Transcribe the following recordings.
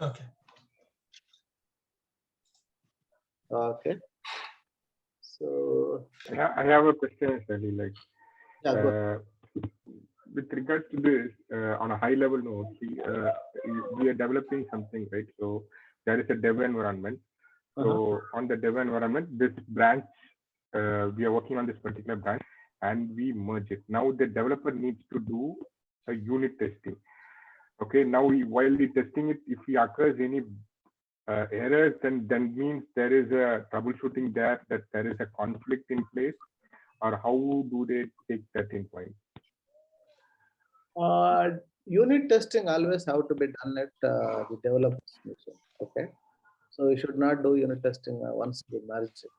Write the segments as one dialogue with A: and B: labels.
A: Okay.
B: Okay. So
C: I have a question, actually. Like,
B: yeah, go.
C: with regards to this, on a high level note, we are developing something, right? So there is a dev environment. So on the dev environment, this branch, we are working on this particular branch, and we merge it. Now the developer needs to do a unit testing. Okay. Now while the testing it, if he occurs any errors, then means there is a troubleshooting there, that there is a conflict in place, or how do they take that in point?
B: Unit testing always have to be done at the developer's mission. Okay. So you should not do unit testing once you merge it.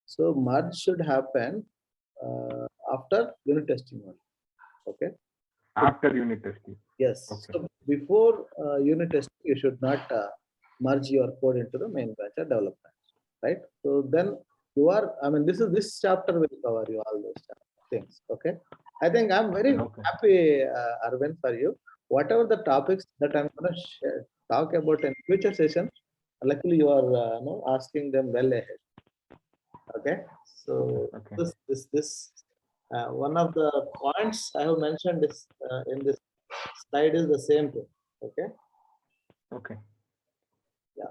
B: So merge should happen after unit testing only. Okay.
C: After unit testing.
B: Yes.
C: Okay.
B: So before unit testing, you should not merge your code into the main branch or development, right? So then you are. I mean, this chapter will cover you all those things. Okay. I think I'm very happy, Arvind, for you. Whatever the topics that I'm going to talk about in future sessions, luckily you are asking them well ahead. Okay. So this one of the points I have mentioned is in this slide is the same thing. Okay.
C: Okay.
B: Yeah.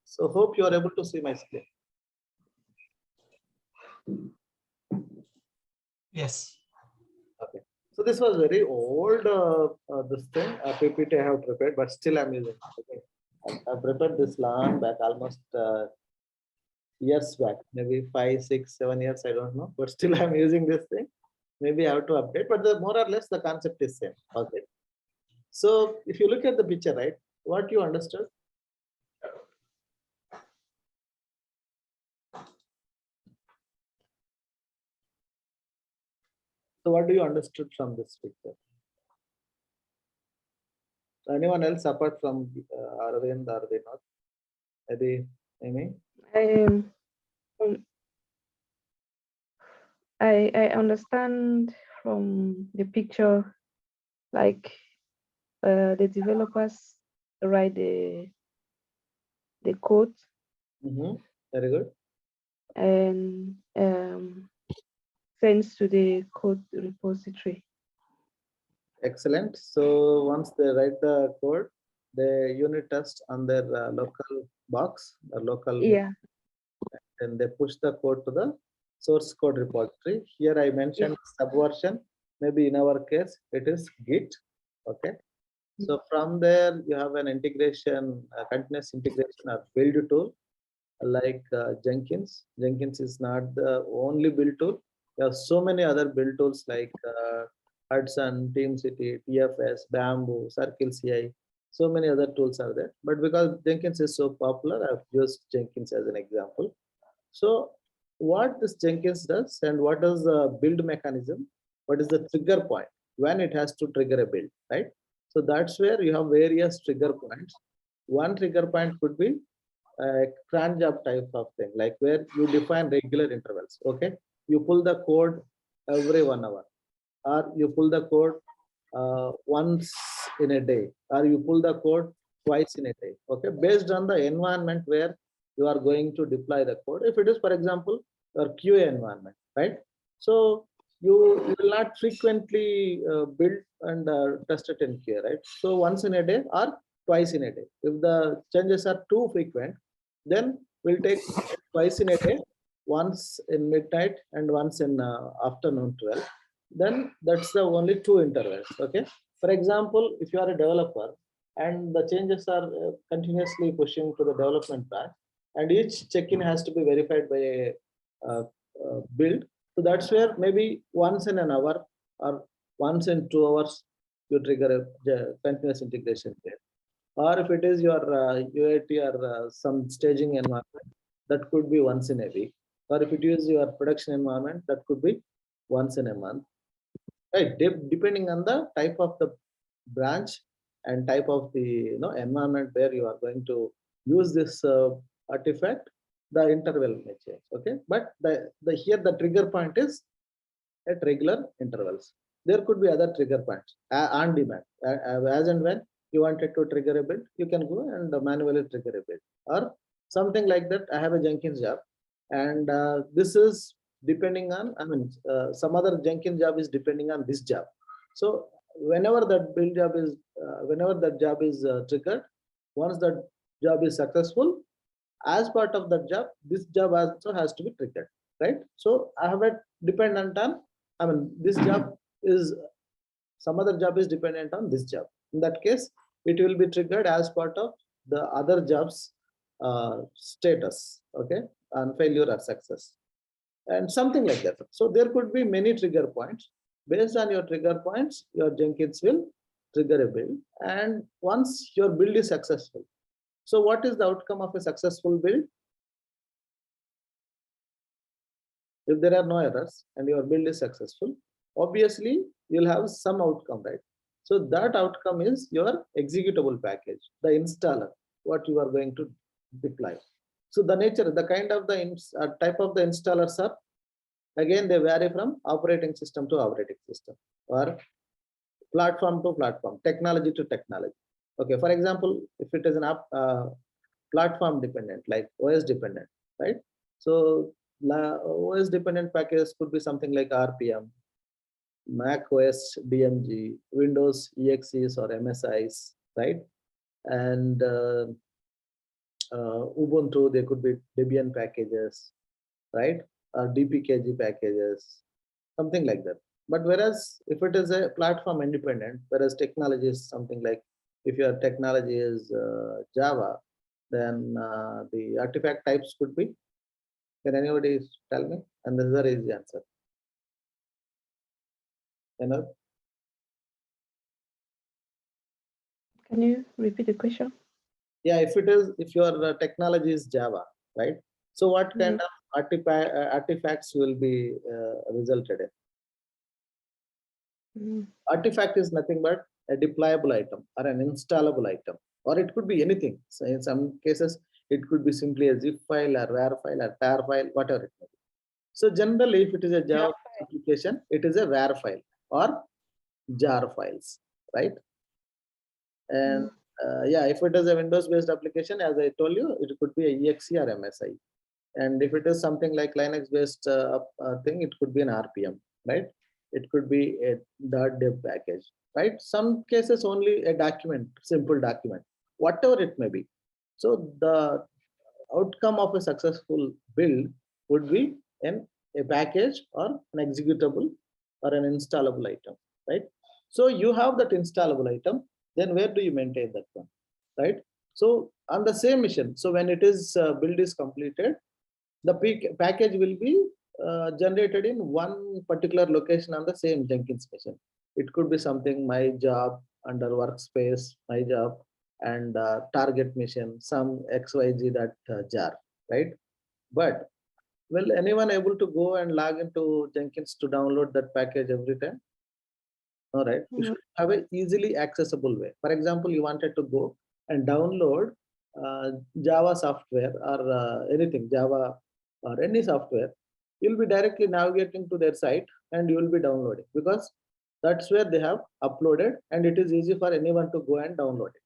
B: So hope you are able to see my screen.
A: Yes.
B: Okay. So this was very old this thing PPT I have prepared, but still I'm using. Okay. I prepared this long back, almost years back, maybe 5, 6, 7 years, I don't know, but still I'm using this thing. Maybe I have to update, but more or less the concept is same. Okay. So if you look at the picture, right, what you understood? So what do you understood from this picture? Anyone else apart from Arvind or Vinod? Maybe Amy?
D: I understand from the picture, like the developers write the code.
B: Very good.
D: And sends to the code repository.
B: Excellent. So once they write the code, they unit test on their local box or local, and they push the code to the source code repository. Here I mentioned subversion. Maybe in our case it is Git. Okay. So from there you have an integration, continuous integration or build tool like Jenkins. Jenkins is not the only build tool. There are so many other build tools like Hudson, TeamCity, TFS, Bamboo, Circle CI. So many other tools are there. But because Jenkins is so popular, I've used Jenkins as an example. So what this Jenkins does and what is the build mechanism? What is the trigger point when it has to trigger a build, right? So that's where you have various trigger points. One trigger point could be a cron job type of thing, like where you define regular intervals. Okay, you pull the code every 1 hour, or you pull the code once in a day, or you pull the code twice in a day. Okay, based on the environment where you are going to deploy the code. If it is, for example, your QA environment, right? So you will not frequently build and test it in QA, right? So once in a day or twice in a day. If the changes are too frequent, then we'll take twice in a day, once in midnight and once in afternoon 12. Then that's the only 2 intervals. Okay. For example, if you are a developer and the changes are continuously pushing to the development path, and each check-in has to be verified by a build. So that's where maybe once in an hour or once in 2 hours you trigger a continuous integration there. Or if it is your UAT or some staging environment, that could be once in a week. Or if it is your production environment, that could be once in a month. Right, depending on the type of the branch and type of the environment where you are going to use this artifact, the interval may change. Okay, but the here the trigger point is at regular intervals. There could be other trigger points on demand. As and when you wanted to trigger a build, you can go and manually trigger a build or something like that. I have a Jenkins job, and this is depending on, I mean, some other Jenkins job is depending on this job. So whenever that build job is, whenever that job is triggered, once that job is successful, as part of that job, this job also has to be triggered, right? So I have a dependent on, I mean, this job is, some other job is dependent on this job. In that case, it will be triggered as part of the other job's status, okay, on failure or success, and something like that. So there could be many trigger points. Based on your trigger points, your Jenkins will trigger a build, and once your build is successful. So what is the outcome of a successful build? If there are no errors and your build is successful, obviously you'll have some outcome, right? So that outcome is your executable package, the installer, what you are going to deploy. So the nature, the kind of the type of the installers are, again, they vary from operating system to operating system or platform to platform, technology to technology. Okay, for example, if it is an app platform dependent, like OS dependent, right? So OS dependent packages could be something like RPM, Mac OS DMG, Windows EXEs or MSIs, right? And Ubuntu, they could be Debian packages, right? Or DPKG packages, something like that. But whereas if it is a platform independent, whereas technology is something like, if your technology is Java, then the artifact types could be, can anybody tell me? And this is the easy answer. You know?
D: Can you repeat the question?
B: Yeah, if it is, if your technology is Java, right? So what kind of artifacts will be resulted in? Artifact is nothing but a deployable item or an installable item, or it could be anything. So in some cases, it could be simply a zip file or WAR file or tar file, whatever it may be. So generally, if it is a Java application, it is a WAR file or jar files, right? And yeah, if it is a Windows-based application, as I told you, it could be a EXE or MSI. And if it is something like Linux-based thing, it could be an RPM, right? It could be a .dev package, right? Some cases only a document, simple document, whatever it may be. So the outcome of a successful build would be a package or an executable or an installable item, right? So you have that installable item, then where do you maintain that one, right? So on the same mission, so when it is build is completed, the package will be generated in one particular location on the same Jenkins machine. It could be something my job under workspace, my job, and target mission, some XYZ that jar, right? But will anyone able to go and log into Jenkins to download that package every time? All right, you should have an easily accessible way. For example, you wanted to go and download Java software or anything, Java or any software, you'll be directly navigating to their site and you will be downloading, because that's where they have uploaded and it is easy for anyone to go and download it.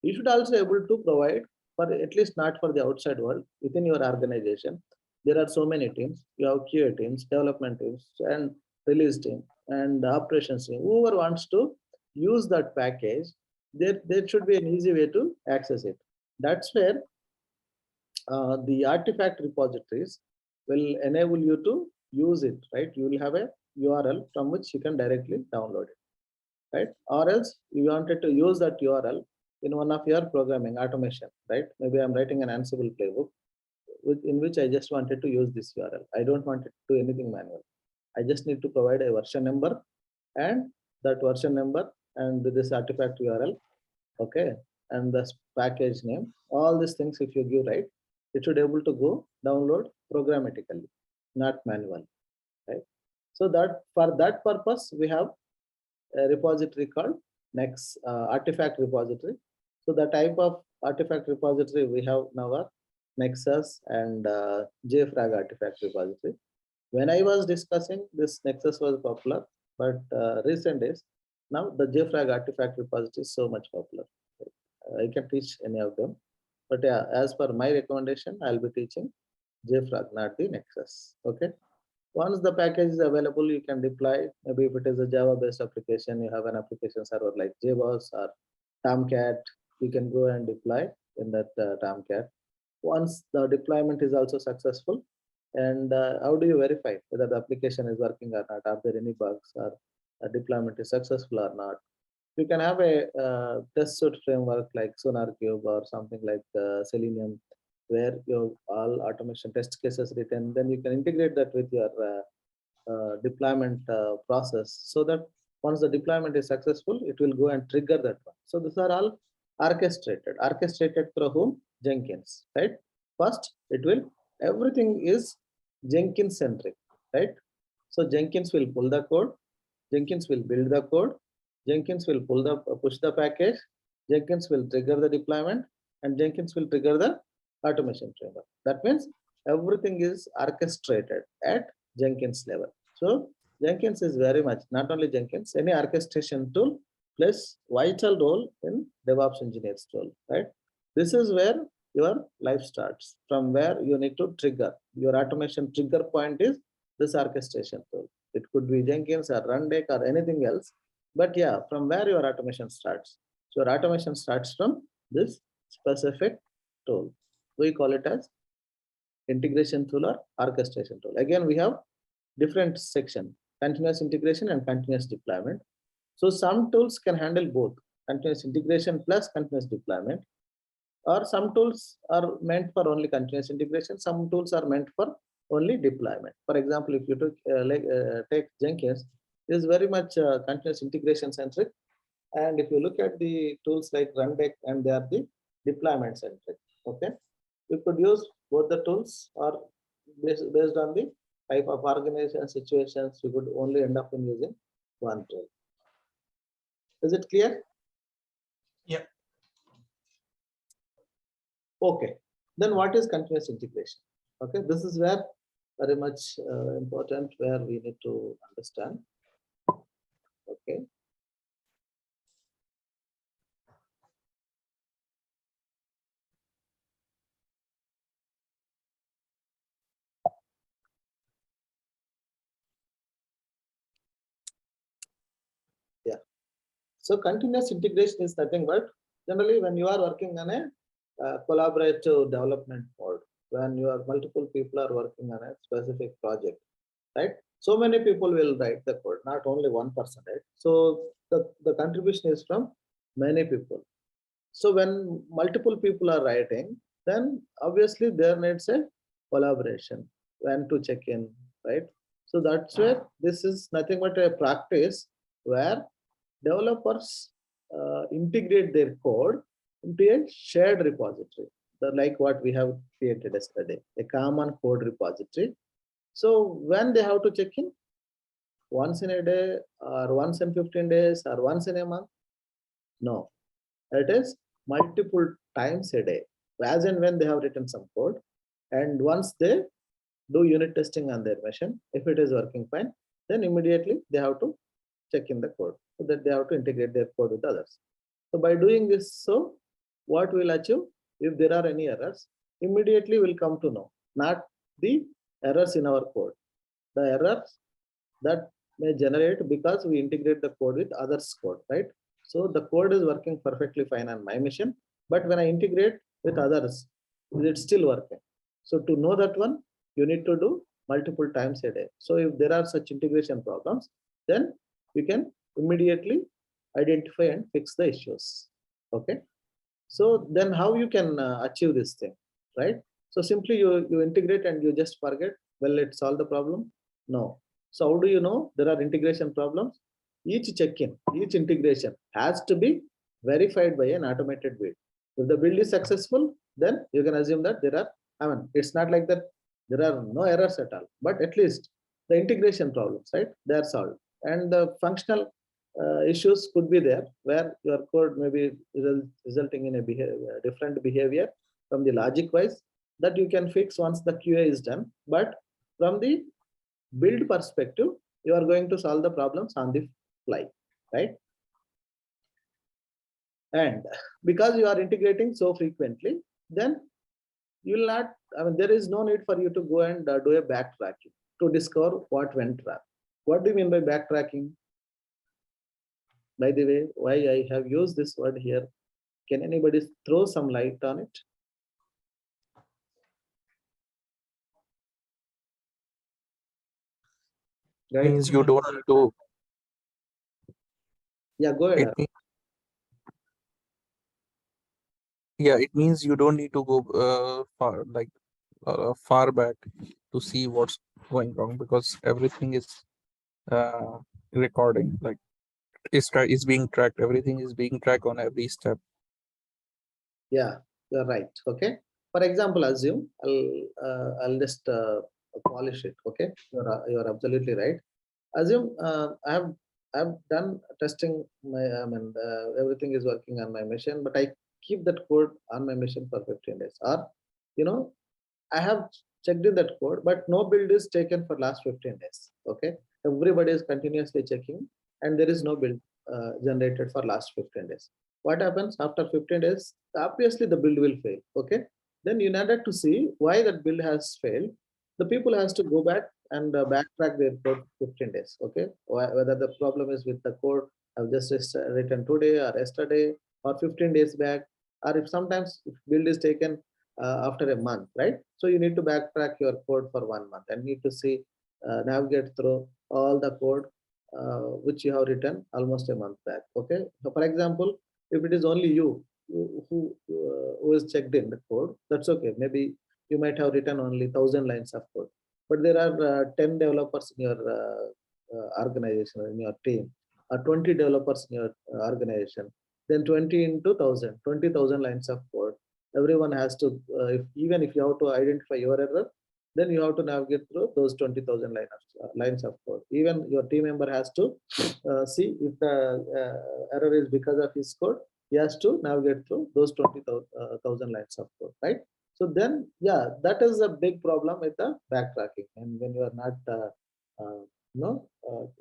B: You should also able to provide, for at least not for the outside world, within your organization. There are so many teams. You have QA teams, development teams, and release team and operations team. Whoever wants to use that package, there should be an easy way to access it. That's where the artifact repositories will enable you to use it, right? You will have a URL from which you can directly download it, right? Or else you wanted to use that URL in one of your programming automation, right? Maybe I'm writing an Ansible playbook in which I just wanted to use this URL. I don't want to do anything manual. I just need to provide a version number and that version number and this artifact URL, okay, and the package name. All these things, if you give right, it should able to go download programmatically, not manually, right? So that for that purpose, we have a repository called next artifact repository. So the type of artifact repository we have now are Nexus and JFrag artifact repository. When I was discussing this, Nexus was popular, but recent days, now the JFrag artifact repository is so much popular. I can teach any of them. But yeah, as per my recommendation, I'll be teaching JFrag, not the Nexus. Okay. Once the package is available, you can deploy. Maybe if it is a Java-based application, you have an application server like JBoss or Tomcat, you can go and deploy in that Tomcat. Once the deployment is also successful, and how do you verify whether the application is working or not? Are there any bugs or a deployment is successful or not? You can have a test suite framework like SonarQube or something like Selenium, where your all automation test cases written. Then you can integrate that with your deployment process, so that once the deployment is successful, it will go and trigger that one. So these are all orchestrated through whom? Jenkins, right? First, it will, everything is Jenkins centric, right? So Jenkins will pull the code, Jenkins will build the code, Jenkins will push the package, Jenkins will trigger the deployment, and Jenkins will trigger the automation framework. That means everything is orchestrated at Jenkins level. So Jenkins is very much, not only Jenkins, any orchestration tool plays vital role in DevOps engineers role, right? This is where your life starts, from where you need to trigger. Your automation trigger point is this orchestration tool. It could be Jenkins or Rundeck or anything else. But yeah, from where your automation starts. So your automation starts from this specific tool. We call it as integration tool or orchestration tool. Again, we have different section, continuous integration and continuous deployment. So some tools can handle both continuous integration plus continuous deployment, or some tools are meant for only continuous integration. Some tools are meant for only deployment. For example, if you take Jenkins, it is very much continuous integration centric. And if you look at the tools like Rundeck, and they are the deployment centric. Okay. You could use both the tools, or based on the type of organization situations, you could only end up in using one tool. Is it clear?
A: Yeah.
B: Okay. Then what is continuous integration? Okay, this is where very much important, where we need to understand. Okay. Yeah. So continuous integration is nothing but, generally when you are working on a collaborative development mode, when you are multiple people are working on a specific project, right? So many people will write the code, not only one person, right? So the contribution is from many people. So when multiple people are writing, then obviously there needs a collaboration, when to check in, right? So that's where this is nothing but a practice where developers integrate their code into a shared repository, like what we have created yesterday, a common code repository. So when they have to check in, once in a day or once in 15 days or once in a month, no, it is multiple times a day, as and when they have written some code. And once they do unit testing on their machine, if it is working fine, then immediately they have to check in the code, so that they have to integrate their code with others. So by doing this, so what we'll achieve, if there are any errors, immediately we'll come to know, not the errors in our code, the errors that may generate because we integrate the code with others' code, right? So the code is working perfectly fine on my machine, but when I integrate with others, it's still working. So to know that one, you need to do multiple times a day. So if there are such integration problems, then you can immediately identify and fix the issues. Okay. So then how you can achieve this thing, right? So simply you integrate and you just forget, well, it solved the problem? No. So how do you know there are integration problems? Each check-in, each integration has to be verified by an automated build. If the build is successful, then you can assume that there are, I mean, it's not like that there are no errors at all, but at least the integration problems, right? They are solved. And the functional issues could be there where your code may be resulting in a different behavior from the logic wise that you can fix once the QA is done. But from the build perspective, you are going to solve the problems on the fly, right? And because you are integrating so frequently, then you will not, I mean, there is no need for you to go and do a backtracking to discover what went wrong. What do you mean by backtracking? By the way, why I have used this word here, can anybody throw some light on it? Right?
A: Means you don't need to.
B: Yeah, go ahead.
A: It means you don't need to go far back to see what's going wrong, because everything is recording, like is being tracked. Everything is being tracked on every step.
B: Yeah, you're right. Okay. For example, assume I'll just polish it. Okay, you're absolutely right. Assume I've done testing everything is working on my machine, but I keep that code on my machine for 15 days, or I have checked in that code, but no build is taken for last 15 days. Okay, everybody is continuously checking, and there is no build generated for last 15 days. What happens after 15 days? Obviously, the build will fail. Okay, then in order to see why that build has failed, the people has to go back and backtrack their code 15 days. Okay, whether the problem is with the code I've just written today or yesterday or 15 days back, or if sometimes if build is taken after a month, right? So you need to backtrack your code for 1 month and need to see, navigate through all the code which you have written almost a month back. Okay, so for example, if it is only you who is checked in the code, that's okay. Maybe you might have written only 1,000 lines of code, but there are 10 developers in your organization, in your team, or 20 developers in your organization. Then 20 into 1,000, 20,000 lines of code. Everyone has to, even if you have to identify your error, then you have to navigate through those 20,000 lines of code. Even your team member has to see if the error is because of his code. He has to navigate through those 20,000 lines of code, right? So then, yeah, that is a big problem with the backtracking. And when you are not,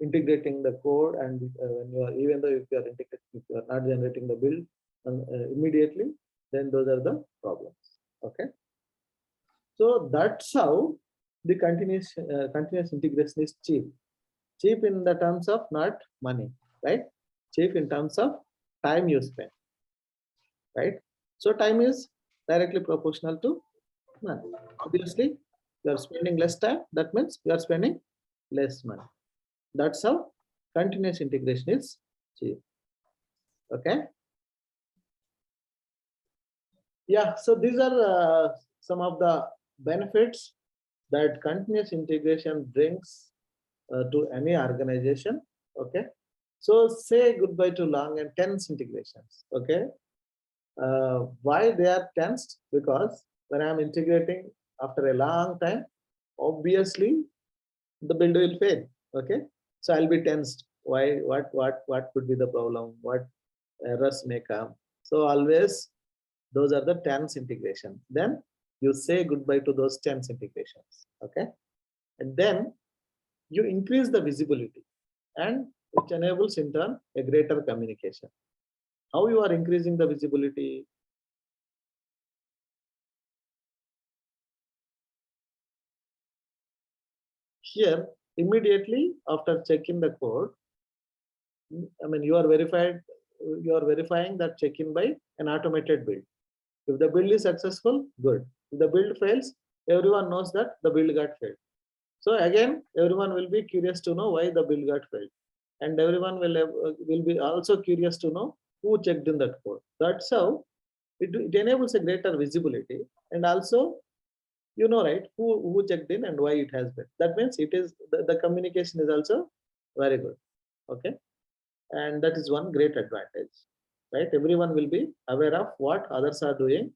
B: integrating the code, and when you are, even though if you are not generating the build immediately, then those are the problems. Okay. So that's how the continuous integration is cheap. Cheap in the terms of not money, right? Cheap in terms of time you spend, right? So time is directly proportional to money. Obviously, you are spending less time. That means you are spending less money. That's how continuous integration is cheap. Okay. Yeah. So these are some of the benefits that continuous integration brings to any organization. Okay, so say goodbye to long and tense integrations. Okay, why they are tensed? Because when I'm integrating after a long time, obviously the build will fail. Okay, so I'll be tensed. Why? What could be the problem? What errors may come? So always those are the tense integration. Then you say goodbye to those tense integrations. Okay, and then you increase the visibility, and which enables in turn a greater communication. How you are increasing the visibility? Here, immediately after checking the code, I mean, you are verifying that check-in by an automated build. If the build is successful, good. If the build fails, everyone knows that the build got failed. So again, everyone will be curious to know why the build got failed, and everyone will be also curious to know who checked in that code. That's how it enables a greater visibility, and also, right, who checked in and why it has been. That means it is the communication is also very good. Okay, and that is one great advantage, right? Everyone will be aware of what others are doing.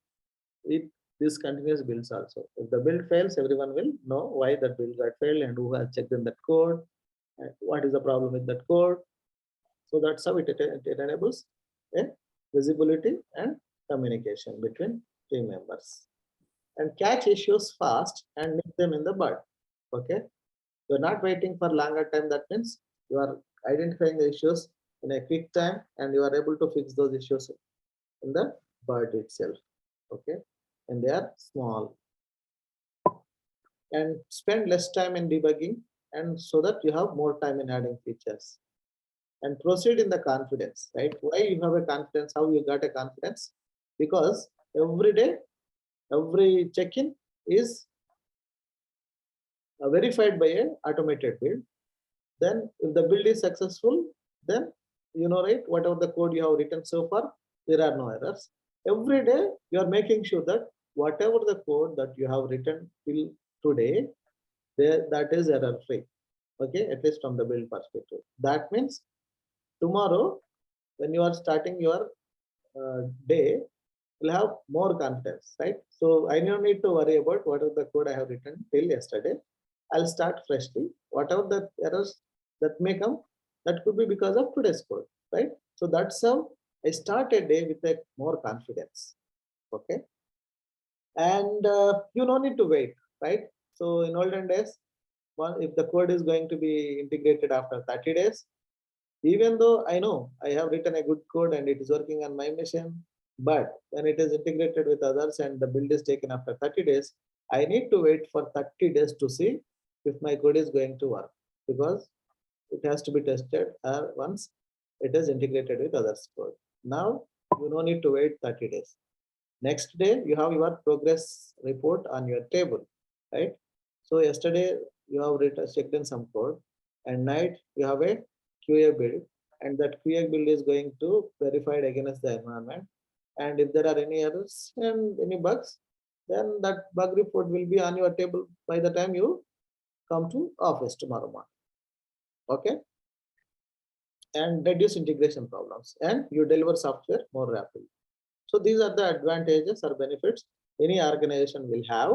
B: This continuous builds also. If the build fails, everyone will know why that build got failed and who has checked in that code, and what is the problem with that code. So that's how it enables a visibility and communication between team members. And catch issues fast and nip them in the bud. Okay. You're not waiting for longer time. That means you are identifying the issues in a quick time and you are able to fix those issues in the bud itself. Okay. And they are small. And spend less time in debugging, and so that you have more time in adding features. And proceed in the confidence, right? Why you have a confidence? How you got a confidence? Because every day, every check-in is verified by a automated build. Then if the build is successful, then you know, right, whatever the code you have written so far, there are no errors. Every day you are making sure that whatever the code that you have written till today, there that is error free. Okay, at least from the build perspective. That means tomorrow when you are starting your day, you'll have more confidence, right? So I don't need to worry about whatever the code I have written till yesterday. I'll start freshly. Whatever the errors that may come, that could be because of today's code, right? So that's how I start a day with a more confidence. Okay. And you don't need to wait, right? So in olden days, if the code is going to be integrated after 30 days, even though I know I have written a good code and it is working on my machine, but when it is integrated with others and the build is taken after 30 days, I need to wait for 30 days to see if my code is going to work, because it has to be tested once it is integrated with others code. Now you don't need to wait 30 days. Next day you have your progress report on your table, right? So yesterday you have checked in some code, and night you have a QA build, and that QA build is going to verify it against the environment. And if there are any errors and any bugs, then that bug report will be on your table by the time you come to office tomorrow morning. Okay. And reduce integration problems, and you deliver software more rapidly. So these are the advantages or benefits any organization will have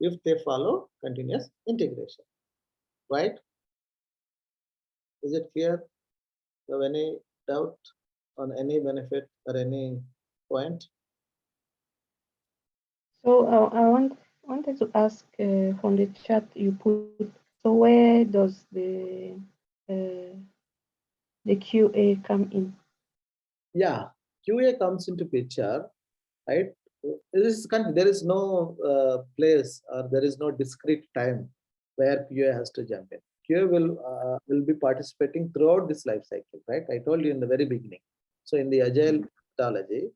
B: if they follow continuous integration, right? Is it clear? So any doubt on any benefit or any point?
D: So wanted to ask from the chat you put. So where does the QA come in?
B: Yeah, QA comes into picture, right? There is no place or there is no discrete time where QA has to jump in. QA will be participating throughout this life cycle, right? I told you in the very beginning. So in the agile methodology,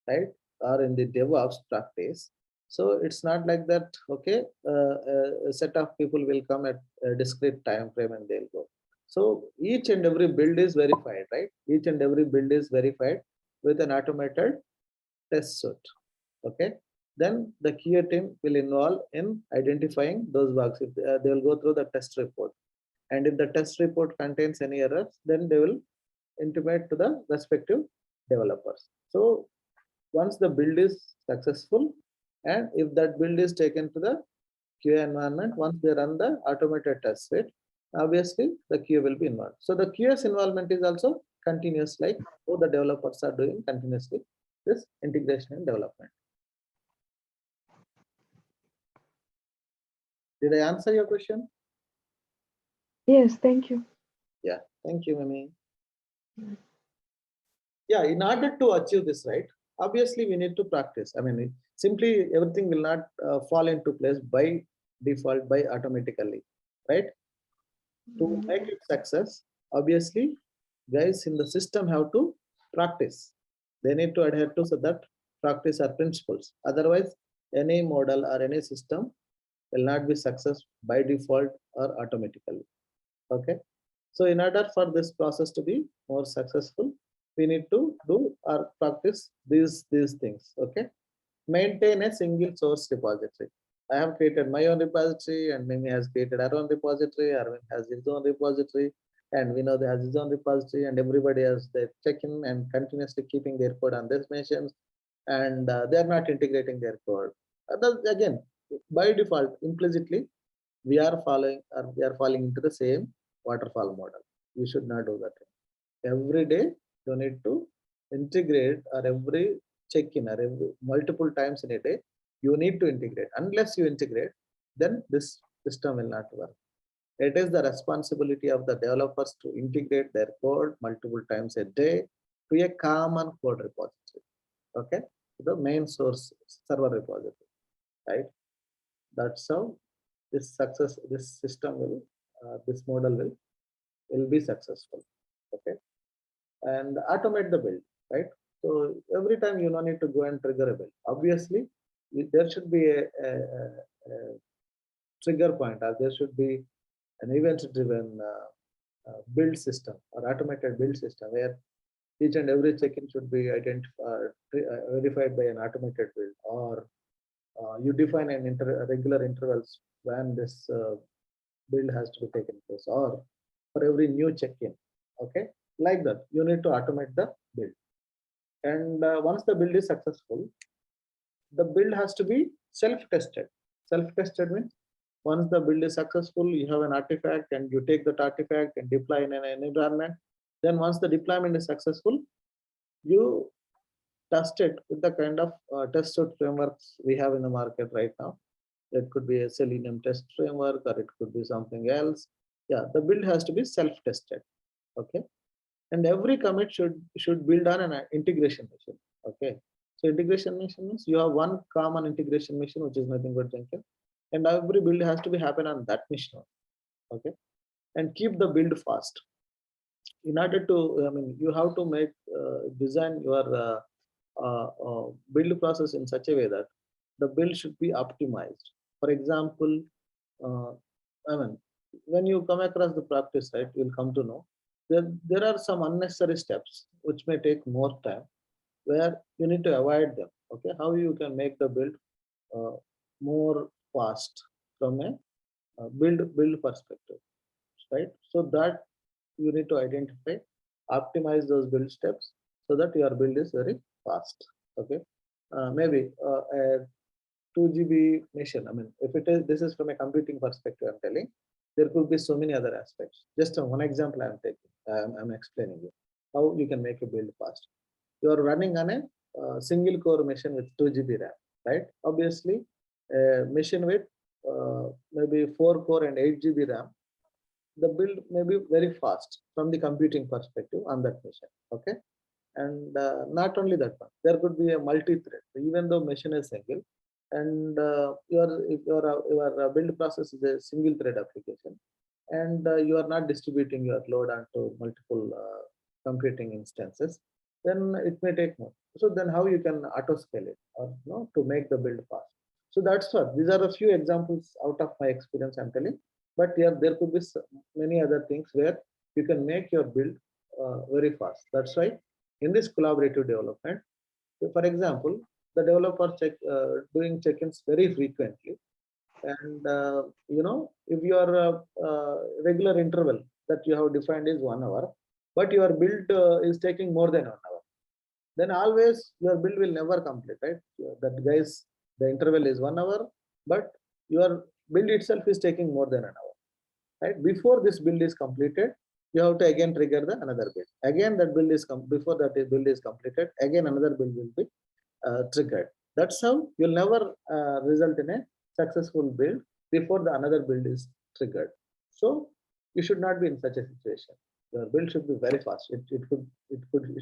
B: right, or in the DevOps practice, so it's not like that. Okay, a set of people will come at a discrete time frame and they'll go. So each and every build is verified, right? Each and every build is verified with an automated test suite. Okay, then the QA team will involve in identifying those bugs. If they will go through the test report, and if the test report contains any errors, then they will intimate to the respective developers. So once the build is successful, and if that build is taken to the QA environment, once they run the automated test suite, obviously the QA will be involved. So the QA's involvement is also continuous, like how the developers are doing continuously this integration and development. Did I answer your question?
D: Yes, thank you.
B: Yeah, thank you, Mimi. Yeah, in order to achieve this, right, obviously we need to practice. I mean, simply everything will not fall into place by default, by automatically, right? To make it success, obviously, guys in the system have to practice. They need to adhere to so that practice are principles. Otherwise, any model or any system will not be success by default or automatically. Okay. So in order for this process to be more successful, we need to do or practice these things. Okay. Maintain a single source repository. I have created my own repository, and Mimi has created her own repository. Arvind has his own repository, and Vinod has his own repository, and everybody has their check-in and continuously keeping their code on these machines, and they are not integrating their code. Again, by default, implicitly, we are falling into the same waterfall model. We should not do that. every day you need to integrate, or every check-in, or every multiple times in a day, you need to integrate. Unless you integrate, then this system will not work. It is the responsibility of the developers to integrate their code multiple times a day to a common code repository. Okay, the main source server repository, right? That's how this system will, this model will be successful. Okay, and automate the build, right? So every time you don't need to go and trigger a build. Obviously, there should be a trigger point, or there should be an event-driven build system or automated build system where each and every check-in should be identified, verified by an automated build, or you define an regular intervals when this build has to be taken place, or for every new check-in. Okay, like that, you need to automate the build. And once the build is successful, the build has to be self-tested. Self-tested means once the build is successful, you have an artifact and you take that artifact and deploy in an environment. Then once the deployment is successful, you test it with the kind of test suite frameworks we have in the market right now. It could be a Selenium test framework, or it could be something else. Yeah, the build has to be self-tested. Okay, and every commit should build on an integration machine. Okay, so integration machine means you have one common integration machine, which is nothing but Jenkins, and every build has to be happen on that machine. Okay, and keep the build fast. In order to, I mean, you have to make design your build process in such a way that the build should be optimized. For example, I mean, when you come across the practice, right, you'll come to know there are some unnecessary steps which may take more time, where you need to avoid them. Okay, how you can make the build more fast from a build perspective, right? So that you need to identify, optimize those build steps so that your build is very fast. Okay, maybe a 2 GB machine. I mean, if it is, this is from a computing perspective, I'm telling, there could be so many other aspects. Just one example I'm taking, I'm explaining you how you can make a build fast. You are running on a single core machine with 2 GB RAM, right? Obviously, a machine with maybe 4 core and 8 GB RAM, the build may be very fast from the computing perspective on that machine. Okay, and not only that one, there could be a multi-thread, even though machine is single, and your build process is a single thread application, and you are not distributing your load onto multiple computing instances, then it may take more. So then how you can auto scale it, or to make the build fast. So that's what, these are a few examples out of my experience I'm telling. But yeah, there could be many other things where you can make your build very fast. That's why in this collaborative development, for example, the developer doing check-ins very frequently, and if your regular interval that you have defined is 1 hour, but your build is taking more than 1 hour, then always your build will never complete, right? That guys, the interval is 1 hour, but your build itself is taking more than an hour, right? Before this build is completed, you have to again trigger the another build. Again, that build is before that build is completed, again another build will be triggered. That's how you'll never result in a successful build before the another build is triggered. So you should not be in such a situation. Your build should be very fast. It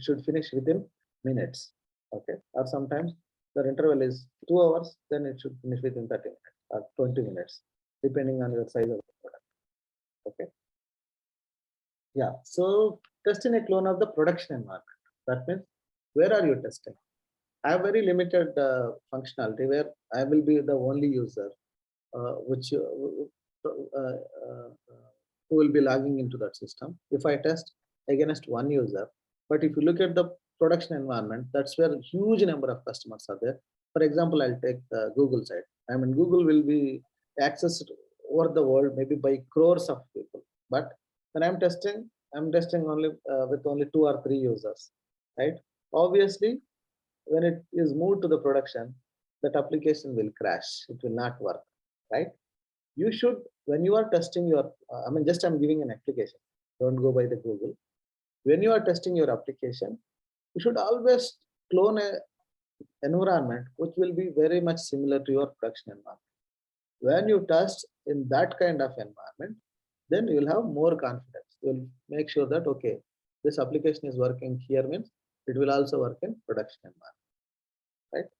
B: should finish within minutes. Okay, or sometimes the interval is 2 hours, then it should finish within 30 minutes or 20 minutes, depending on your size of the product. Okay. Yeah. So testing a clone of the production environment. That means, where are you testing? I have very limited functionality where I will be the only user who will be logging into that system. If I test against one user, but if you look at the production environment, that's where a huge number of customers are there. For example, I'll take the Google side. I mean, Google will be accessed over the world maybe by crores of people. But when I'm testing only with only 2 or 3 users, right? Obviously, when it is moved to the production, that application will crash. It will not work, right? You should, when you are testing your, I mean, just I'm giving an application. Don't go by the Google. when you are testing your application, you should always clone a environment which will be very much similar to your production environment. When you test in that kind of environment, then you will have more confidence. You will make sure that, okay, this application is working here means it will also work in production environment, right?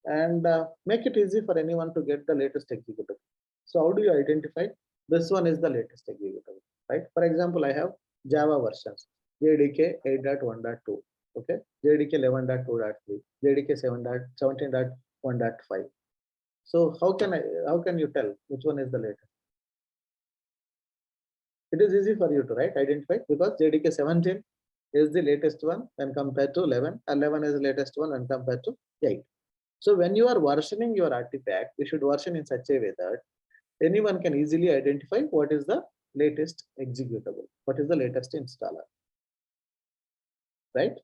B: And make it easy for anyone to get the latest executable. So how do you identify this one is the latest executable, right? For example, I have Java versions, JDK 8.1.2, okay, JDK 11.2.3, JDK 17.1.5. So how can you tell which one is the latest? It is easy for you to identify because JDK 17 is the latest one when compared to 11. 11 is the latest one when compared to 8. So when you are versioning your artifact, you should version in such a way that anyone can easily identify what is the latest executable, what is the latest installer, right?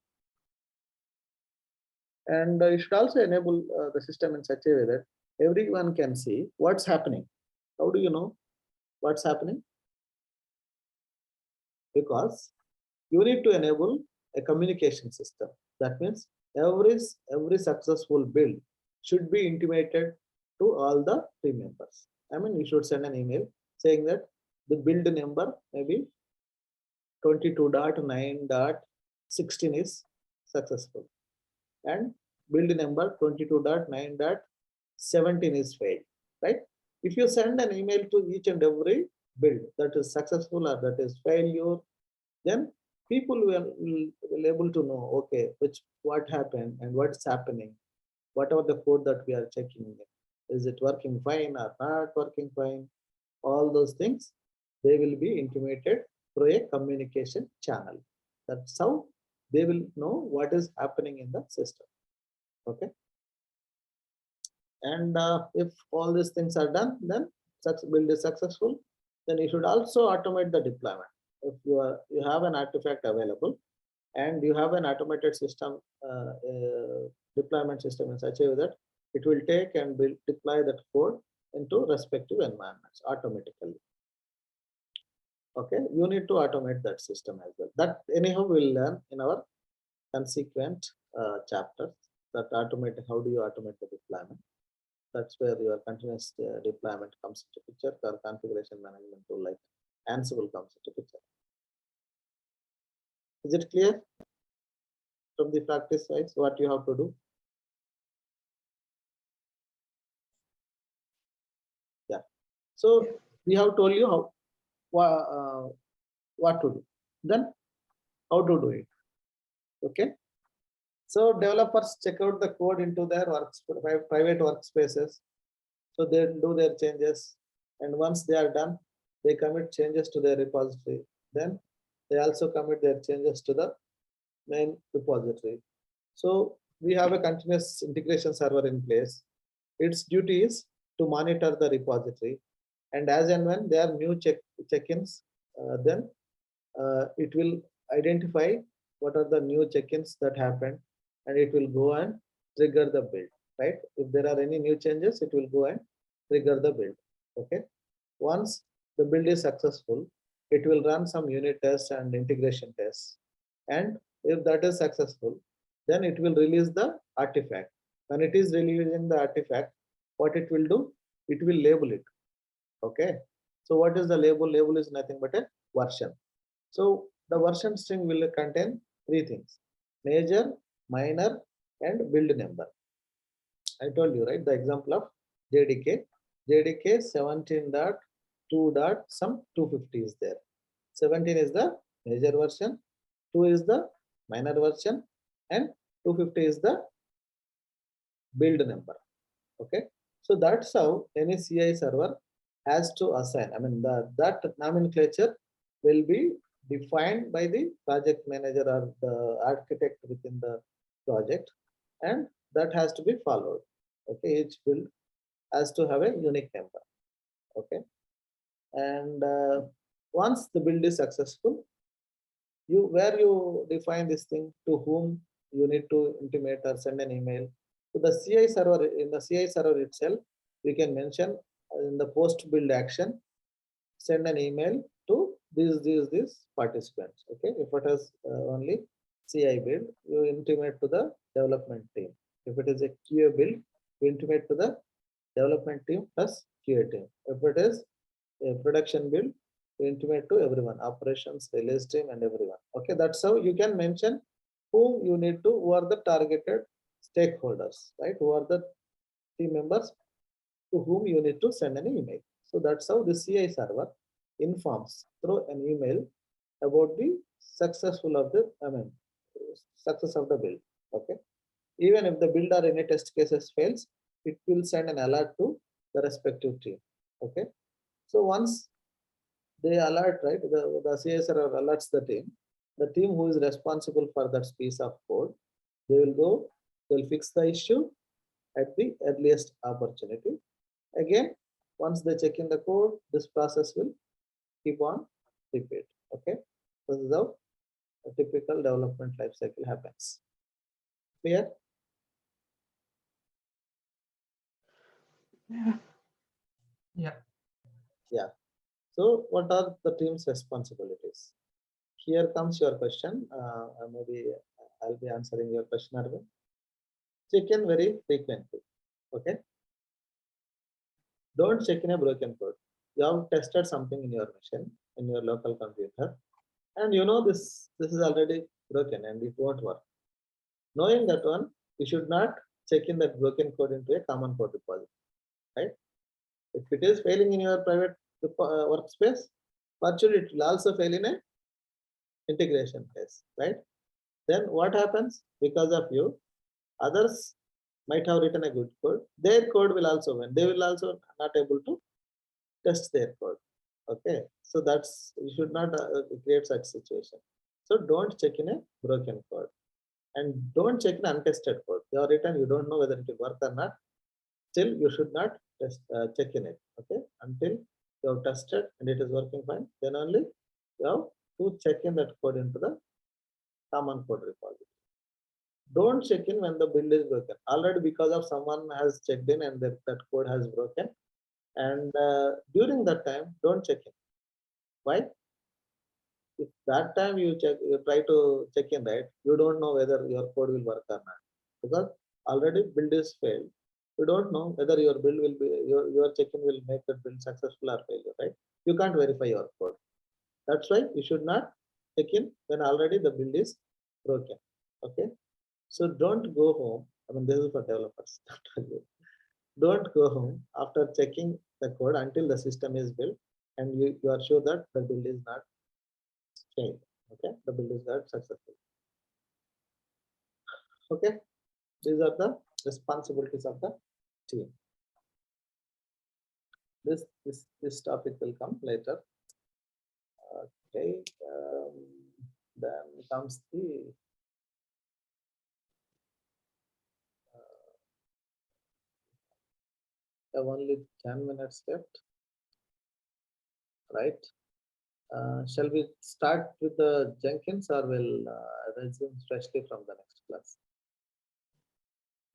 B: And you should also enable the system in such a way that everyone can see what's happening. How do you know what's happening? Because you need to enable a communication system. That means every successful build should be intimated to all the team members. I mean, you should send an email saying that the build number maybe 22.9.16 is successful and build number 22.9.17 is failed, right? If you send an email to each and every build that is successful or that is failure, then people will able to know, okay, what happened and what's happening, whatever the code that we are checking, is it working fine or not working fine? All those things, they will be intimated through a communication channel. That's how they will know what is happening in the system. Okay. And if all these things are done, then such build is successful. Then you should also automate the deployment. If you have an artifact available and you have an automated system, deployment system in such a way that it will take and deploy that code into respective environments automatically. Okay, you need to automate that system as well. That anyhow we'll learn in our consequent chapters. That automate, how do you automate the deployment? That's where your continuous deployment comes into picture, or configuration management tool like Ansible comes into picture. Is it clear from the practice side what you have to do? Yeah. So we have told you how what to do. Then how to do it. Okay. So developers check out the code into their private workspaces. So they do their changes, and once they are done, they commit changes to their repository. Then they also commit their changes to the main repository. So we have a continuous integration server in place. Its duty is to monitor the repository, and as and when there are new check-ins, then it will identify what are the new check-ins that happened, and it will go and trigger the build, right? If there are any new changes, it will go and trigger the build. Okay. Once the build is successful, it will run some unit tests and integration tests. And if that is successful, then it will release the artifact. When it is releasing the artifact, what it will do? It will label it. Okay. So what is the label? Label is nothing but a version. So the version string will contain three things: major, minor, and build number. I told you, right? The example of JDK 17.2. Some 250 is there. 17 is the major version, 2 is the minor version, and 250 is the build number. Okay. So that's how any CI server has to assign. I mean, that nomenclature will be defined by the project manager or the architect within the project, and that has to be followed. Okay, each build has to have a unique number. Okay, and once the build is successful, you define this thing to whom you need to intimate or send an email. So the CI server, in the CI server itself, we can mention in the post build action, send an email to these participants. Okay, if it is only CI build, you intimate to the development team. If it is a QA build, you intimate to the development team plus QA team. If it is a production build, you intimate to everyone, operations, release team, and everyone. Okay, that's how you can mention whom you need to, who are the targeted stakeholders, right? Who are the team members to whom you need to send an email. So that's how the CI server informs through an email about the success of the build. Okay. Even if the build or any test cases fails, it will send an alert to the respective team. Okay. So once they alert, right, the CI server alerts the team who is responsible for that piece of code, they will go, they'll fix the issue at the earliest opportunity. Again, once they check in the code, this process will keep on repeat. Okay, this is how a typical development life cycle happens. Clear?
D: Yeah.
B: Yeah. So what are the team's responsibilities? Here comes your question. Maybe I'll be answering your question, Arvind. Check in very frequently. Okay. Don't check in a broken code. You have tested something in your machine, in your local computer, and you know this is already broken and it won't work. Knowing that one, you should not check in that broken code into a common code repository, right? If it is failing in your private workspace, virtually it will also fail in a integration phase, right? Then what happens? Because of you, others might have written a good code. Their code will also win. They will also not able to test their code. Okay, so that's, you should not create such situation. So don't check in a broken code, and don't check in untested code. You are written, you don't know whether it will work or not. Still, you should not check in it. Okay, until you have tested and it is working fine, then only you have to check in that code into the common code repository. Don't check in when the build is broken. Already because of someone has checked in and that code has broken. And during that time, don't check in. Why? If that time you try to check in, right, you don't know whether your code will work or not. Because already build is failed. You don't know whether your build will be, your check-in will make the build successful or failure, right? You can't verify your code. That's why you should not check in when already the build is broken. Okay. So don't go home. I mean, this is for developers. Don't go home after checking the code until the system is built and you are sure that the build is not failed. Okay, the build is not successful. Okay, these are the responsibilities of the team. This topic will come later. Okay, then comes the have only 10 minutes left, right? Shall we start with the Jenkins or will resume freshly from the next class?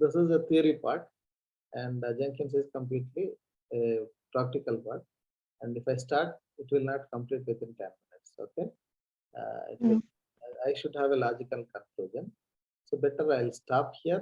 B: This is a theory part, and Jenkins is completely a practical part. And if I start, it will not complete within 10 minutes. Okay, I should have a logical conclusion. So better I'll stop here